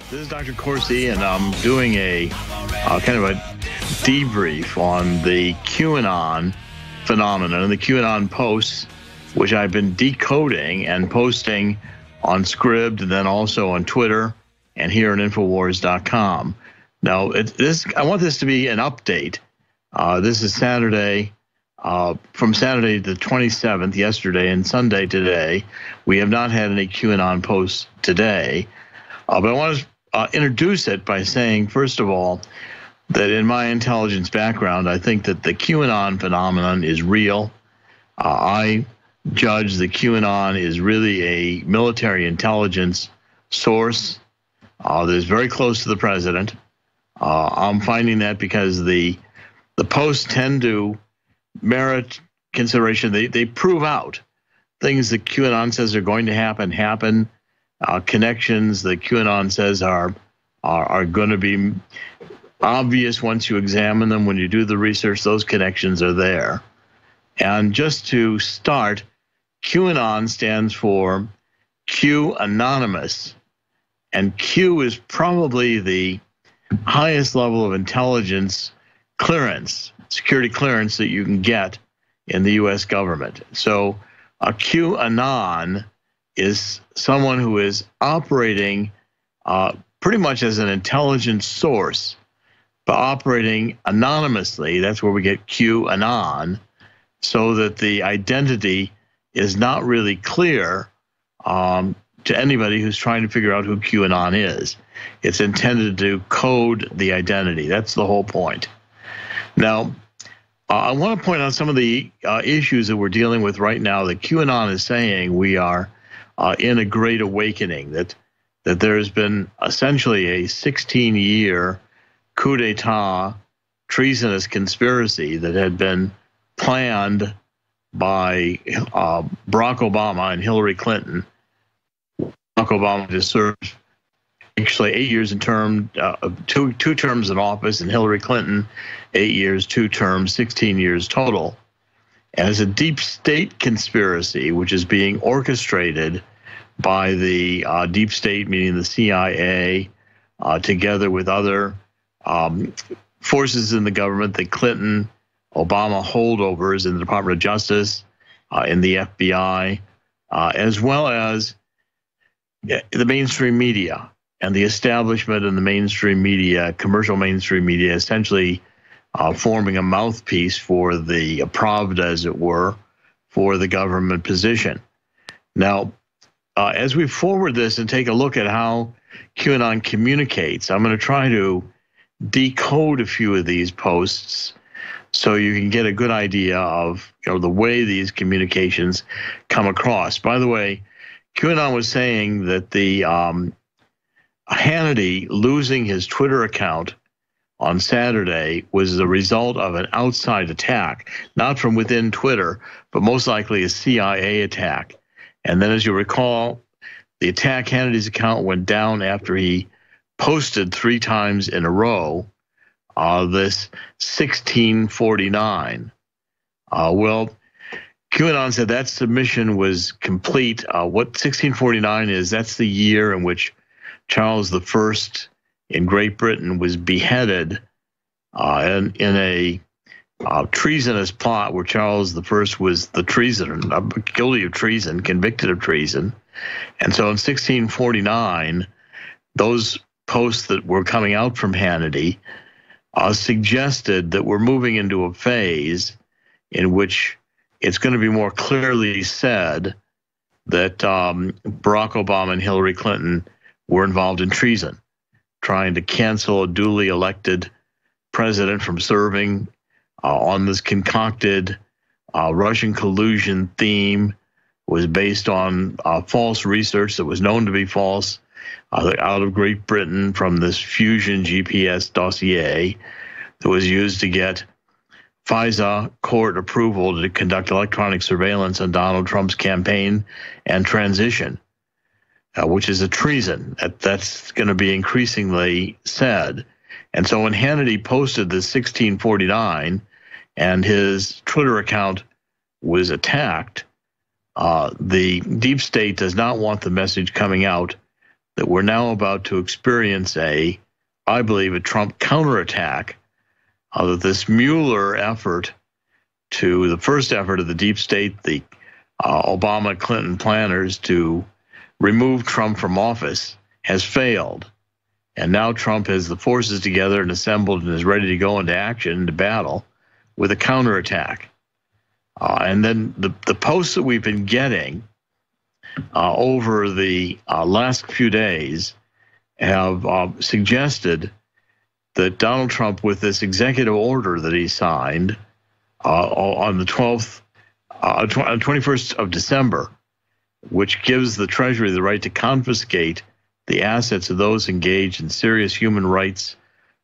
This is Dr. Corsi, and I'm doing a kind of a debrief on the QAnon phenomenon and the QAnon posts, which I've been decoding and posting on Scribd and then also on Twitter and here on Infowars.com. Now, I want this to be an update. This is Saturday, from Saturday the 27th, yesterday, and Sunday today. We have not had any QAnon posts today, but I want to introduce it by saying, first of all, that in my intelligence background, I think that the QAnon phenomenon is real. I judge the QAnon is really a military intelligence source that is very close to the president. I'm finding that because the posts tend to merit consideration. They prove out things that QAnon says are going to happen. Connections that QAnon says are going to be obvious once you examine them. When you do the research, those connections are there. And just to start, QAnon stands for Q Anonymous, and Q is probably the highest level of intelligence clearance, security clearance that you can get in the US government. So a QAnon is someone who is operating pretty much as an intelligence source, but operating anonymously. That's where we get QAnon, so that the identity is not really clear to anybody who's trying to figure out who QAnon is. It's intended to code the identity. That's the whole point. Now, I want to point out some of the issues that we're dealing with right now. That QAnon is saying we are in a great awakening, that there has been essentially a 16-year coup d'etat, treasonous conspiracy that had been planned by Barack Obama and Hillary Clinton. Barack Obama just served actually 8 years in term, two terms in office, and Hillary Clinton 8 years, 2 terms, 16 years total. And it's a deep state conspiracy which is being orchestrated by the deep state, meaning the CIA, together with other forces in the government, the Clinton, Obama holdovers in the Department of Justice, in the FBI, as well as the mainstream media and the establishment in the mainstream media, commercial mainstream media, essentially forming a mouthpiece for the Pravda, as it were, for the government position. Now, as we forward this and take a look at how QAnon communicates, I'm going to try to decode a few of these posts so you can get a good idea of the way these communications come across. By the way, QAnon was saying that the Hannity losing his Twitter account on Saturday was the result of an outside attack, not from within Twitter, but most likely a CIA attack. And then, as you recall, the attack, Hannity's account went down after he posted 3 times in a row this 1649. Well, QAnon said that submission was complete. What 1649 is, that's the year in which Charles I in Great Britain was beheaded in a treasonous plot where Charles I was the treason, guilty of treason, convicted of treason. And so in 1649, those posts that were coming out from Hannity suggested that we're moving into a phase in which it's going to be more clearly said that Barack Obama and Hillary Clinton were involved in treason, trying to cancel a duly elected president from serving on this concocted Russian collusion theme. Was based on false research that was known to be false out of Great Britain from this Fusion GPS dossier that was used to get FISA court approval to conduct electronic surveillance on Donald Trump's campaign and transition, which is a treason. That's going to be increasingly said. And so when Hannity posted this 1649 and his Twitter account was attacked, the deep state does not want the message coming out that we're now about to experience I believe, a Trump counterattack, that this Mueller effort the first effort of the deep state, the Obama-Clinton planners to remove Trump from office, has failed. And now Trump has the forces together and assembled and is ready to go into action, into battle, with a counterattack. And then the posts that we've been getting over the last few days have suggested that Donald Trump, with this executive order that he signed on the 21st of December, which gives the Treasury the right to confiscate the assets of those engaged in serious human rights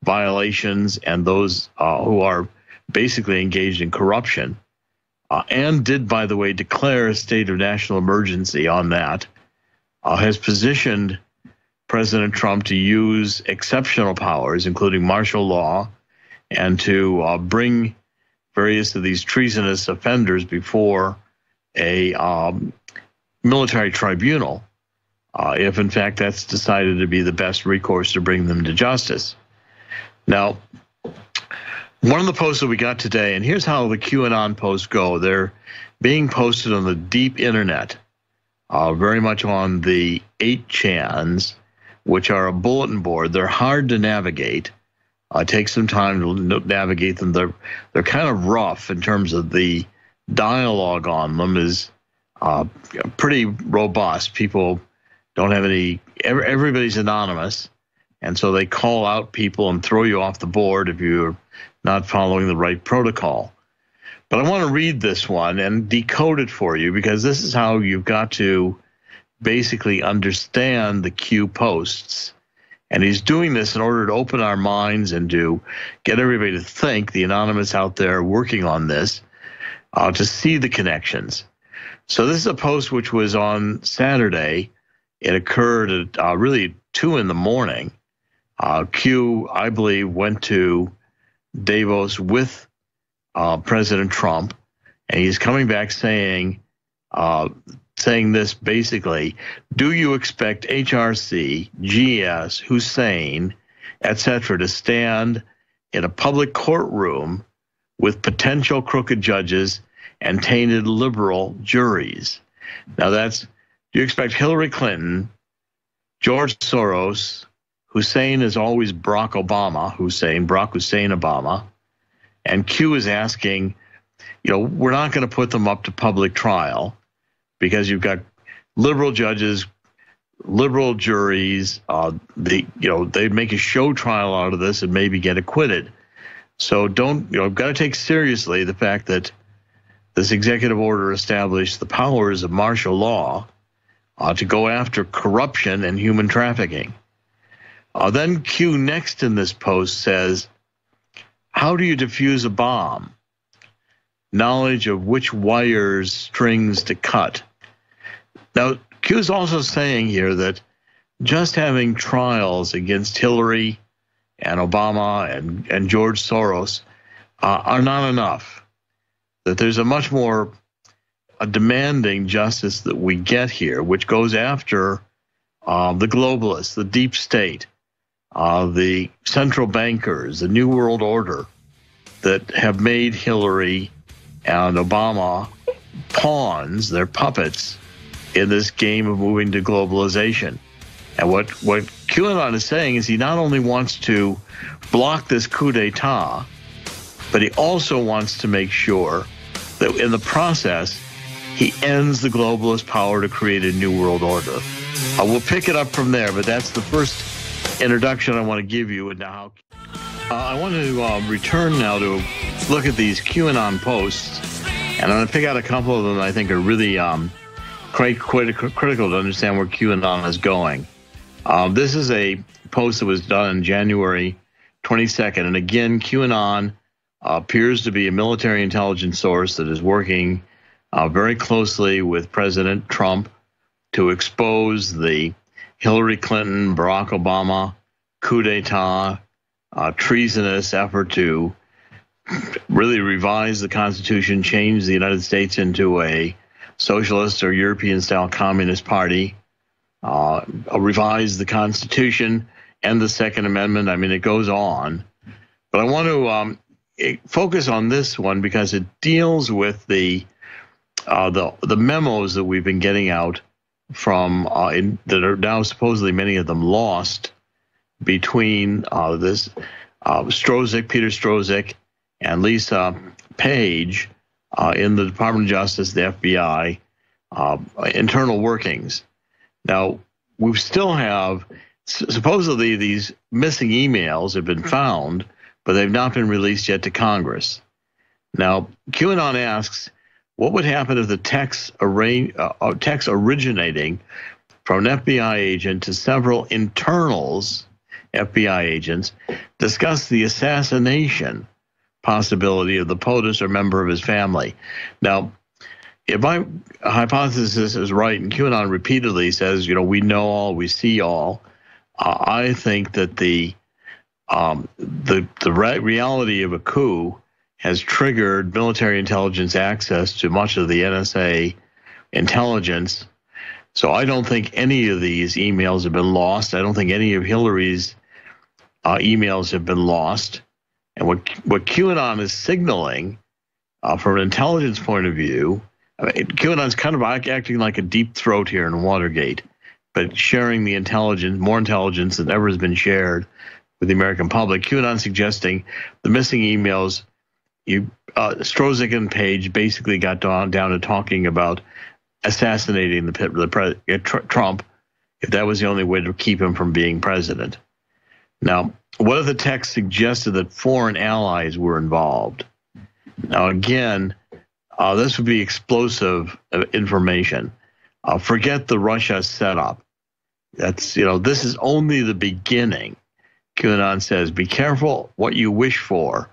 violations and those who are basically engaged in corruption, and did, by the way, declare a state of national emergency on that, has positioned President Trump to use exceptional powers, including martial law, and to bring various of these treasonous offenders before a military tribunal, if in fact that's decided to be the best recourse to bring them to justice. Now, one of the posts that we got today, and here's how the QAnon posts go. They're being posted on the deep internet, very much on the 8chans, which are a bulletin board. They're hard to navigate. It takes some time to navigate them. They're kind of rough in terms of the dialogue on them is pretty robust. People don't have everybody's anonymous, and so they call out people and throw you off the board if you're not following the right protocol. But I want to read this one and decode it for you, because this is how you've got to basically understand the Q posts. And he's doing this in order to open our minds and to get everybody to think, the anonymous out there working on this, to see the connections. So this is a post which was on Saturday. It occurred at really 2 in the morning. Q, I believe, went to Davos with President Trump, and he's coming back saying this basically: do you expect HRC, GS, Hussein, etc., to stand in a public courtroom with potential crooked judges and tainted liberal juries? Now do you expect Hillary Clinton, George Soros, Hussein is always Barack Hussein Obama, and Q is asking, we're not going to put them up to public trial because you've got liberal judges, liberal juries. They'd make a show trial out of this and maybe get acquitted. So got to take seriously the fact that this executive order established the powers of martial law to go after corruption and human trafficking. Then Q next in this post says, how do you defuse a bomb? Knowledge of which wires, strings to cut. Now, Q is also saying here that just having trials against Hillary and Obama and George Soros are not enough. That there's a much more demanding justice that we get here, which goes after the globalists, the deep state, the central bankers, the New World Order that have made Hillary and Obama pawns, they're puppets in this game of moving to globalization. And what QAnon is saying is he not only wants to block this coup d'etat, but he also wants to make sure that in the process, he ends the globalist power to create a new world order. We'll pick it up from there, but that's the first introduction I want to give you into how. I want to return now to look at these QAnon posts, and I'm going to pick out a couple of them that I think are really quite critical to understand where QAnon is going. This is a post that was done on January 22nd, and again, QAnon appears to be a military intelligence source that is working very closely with President Trump to expose the Hillary Clinton, Barack Obama coup d'etat, treasonous effort to really revise the Constitution, change the United States into a socialist or European-style communist party, revise the Constitution and the Second Amendment. I mean, it goes on. But I want to focus on this one because it deals with the memos that we've been getting out from that are now supposedly many of them lost between this Peter Strzok, and Lisa Page in the Department of Justice, the FBI, internal workings. Now, we still have, supposedly these missing emails have been found, but they've not been released yet to Congress. Now, QAnon asks, what would happen if the text originating from an FBI agent to several internals, FBI agents, discuss the assassination possibility of the POTUS or member of his family? Now, if my hypothesis is right, and QAnon repeatedly says, we know all, we see all, I think that the reality of a coup has triggered military intelligence access to much of the NSA intelligence. So I don't think any of these emails have been lost. I don't think any of Hillary's emails have been lost. And what QAnon is signaling from an intelligence point of view, QAnon's kind of acting like a deep throat here in Watergate, but sharing the intelligence, more intelligence than ever has been shared with the American public. QAnon suggesting the missing emails, Strzok and Page basically got down to talking about assassinating Trump, if that was the only way to keep him from being president. Now, what if the text suggested that foreign allies were involved? Now, again, this would be explosive information. Forget the Russia setup. That's, this is only the beginning. QAnon says, be careful what you wish for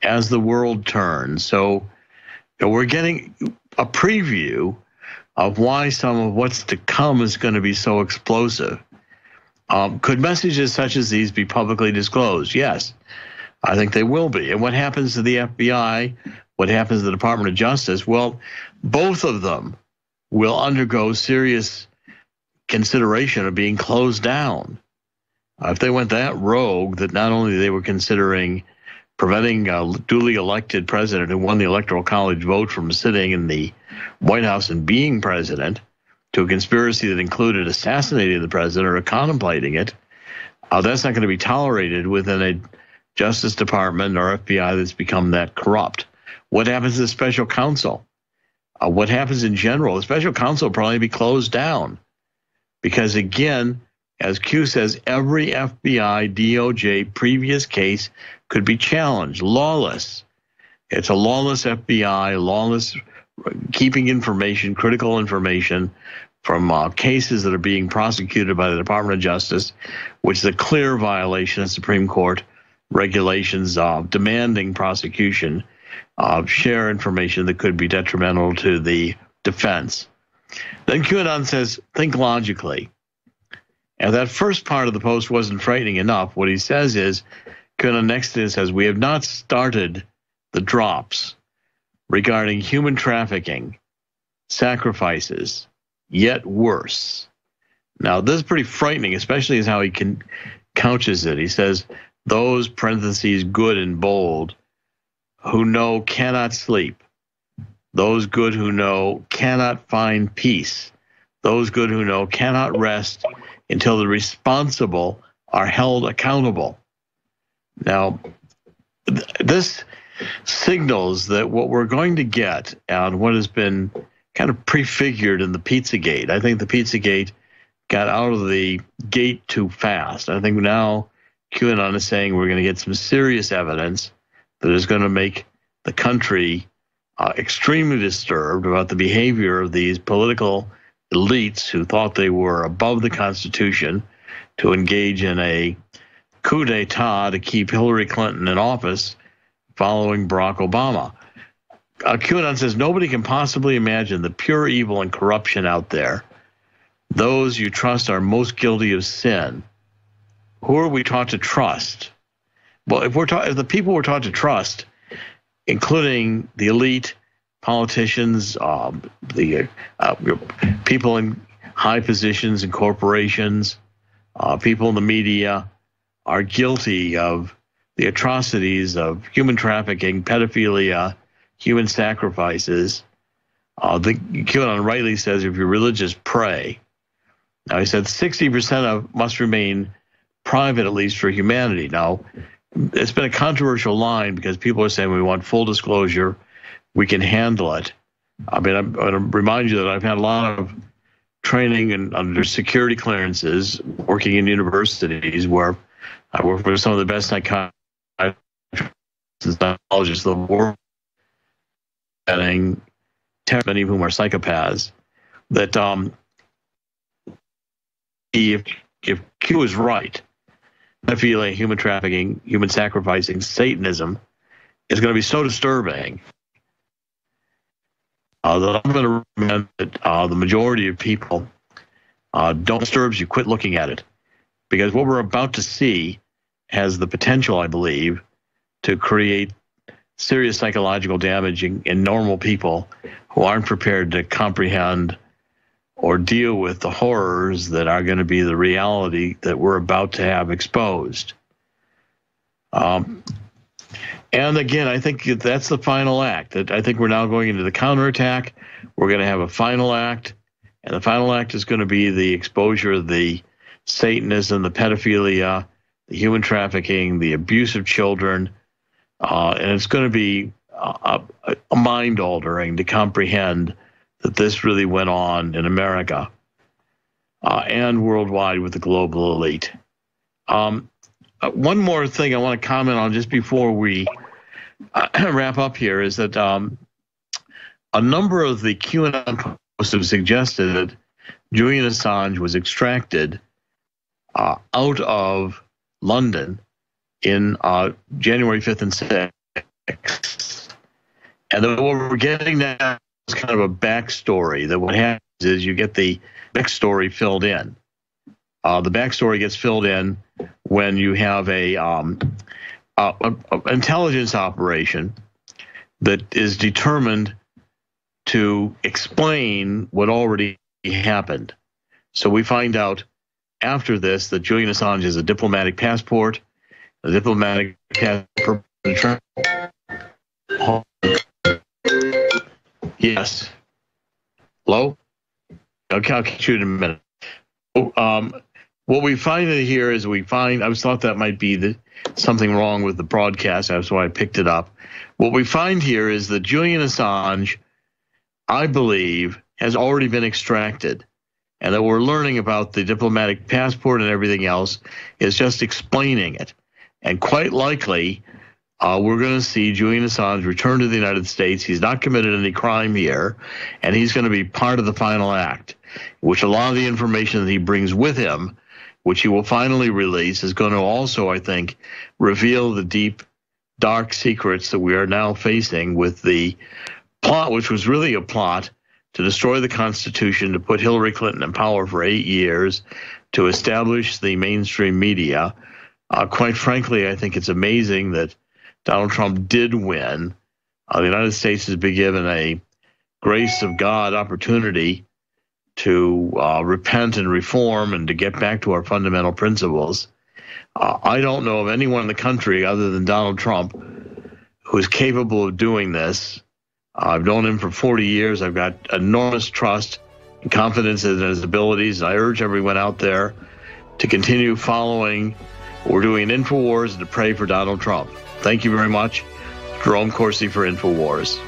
as the world turns. So we're getting a preview of why some of what's to come is going to be so explosive. Could messages such as these be publicly disclosed? Yes, I think they will be. And what happens to the FBI? What happens to the Department of Justice? Well, both of them will undergo serious consideration of being closed down. If they went that rogue that not only they were considering preventing a duly elected president who won the Electoral College vote from sitting in the White House and being president, to a conspiracy that included assassinating the president or contemplating it, that's not going to be tolerated within a Justice Department or FBI that's become that corrupt. What happens to the special counsel? What happens in general? The special counsel will probably be closed down because, again, as Q says, every FBI, DOJ previous case could be challenged, lawless. It's a lawless FBI, lawless keeping information, critical information from cases that are being prosecuted by the Department of Justice, which is a clear violation of Supreme Court regulations demanding prosecution of share information that could be detrimental to the defense. Then QAnon says, think logically. And that first part of the post wasn't frightening enough. What he says is, QAnon next to it says, we have not started the drops regarding human trafficking, sacrifices, yet worse. Now, this is pretty frightening, especially as how he couches it. He says, those, parentheses, good and bold, who know cannot sleep. Those good who know cannot find peace. Those good who know cannot rest until the responsible are held accountable. Now, this signals that what we're going to get and what has been kind of prefigured in the Pizzagate. I think the Pizzagate got out of the gate too fast. I think now QAnon is saying we're going to get some serious evidence that is going to make the country extremely disturbed about the behavior of these political elites who thought they were above the Constitution to engage in a coup d'etat to keep Hillary Clinton in office following Barack Obama. QAnon says nobody can possibly imagine the pure evil and corruption out there. Those you trust are most guilty of sin. Who are we taught to trust? Well, if the people we're taught to trust, including the elite, politicians, the people in high positions in corporations, people in the media are guilty of the atrocities of human trafficking, pedophilia, human sacrifices. The QAnon rightly says, if you're religious, pray. Now, he said 60% of must remain private, at least for humanity. Now, it's been a controversial line because people are saying we want full disclosure, we can handle it. I mean, I'm going to remind you that I've had a lot of training and under security clearances, working in universities where I work with some of the best psychiatrists and psychologists in the world, and many of whom are psychopaths. That if Q is right, pedophilia, human trafficking, human sacrificing, Satanism is going to be so disturbing that I'm going to recommend that the majority of people don't disturb you, quit looking at it. Because what we're about to see has the potential, I believe, to create serious psychological damage in normal people who aren't prepared to comprehend or deal with the horrors that are going to be the reality that we're about to have exposed. And again, I think that's the final act. I think we're now going into the counterattack. We're going to have a final act, and the final act is going to be the exposure of the Satanism, the pedophilia, the human trafficking, the abuse of children, and it's going to be a mind-altering to comprehend that this really went on in America and worldwide with the global elite. One more thing I want to comment on just before we wrap up here is that a number of the QAnon posts have suggested that Julian Assange was extracted out of London in January 5th and 6th. And what we're getting now is kind of a backstory, that what happens is you get the backstory filled in. The backstory gets filled in when you have a intelligence operation that is determined to explain what already happened. So we find out after this that Julian Assange has a diplomatic passport, Yes. Hello? Okay, I'll catch you in a minute. What we find here is I was thought that might be something wrong with the broadcast. That's why I picked it up. What we find here is that Julian Assange, I believe, has already been extracted, and that we're learning about the diplomatic passport and everything else is just explaining it. And quite likely, we're going to see Julian Assange return to the United States. He's not committed any crime here, and he's going to be part of the final act, which a lot of the information that he brings with him, which he will finally release, is going to also, I think, reveal the deep, dark secrets that we are now facing with the plot, which was really a plot to destroy the Constitution, to put Hillary Clinton in power for 8 years, to establish the mainstream media. Quite frankly, I think it's amazing that Donald Trump did win. The United States has been given a grace of God opportunity to repent and reform and to get back to our fundamental principles. I don't know of anyone in the country other than Donald Trump who is capable of doing this. I've known him for 40 years. I've got enormous trust and confidence in his abilities. I urge everyone out there to continue following what we're doing in InfoWars and to pray for Donald Trump. Thank you very much. Jerome Corsi for InfoWars.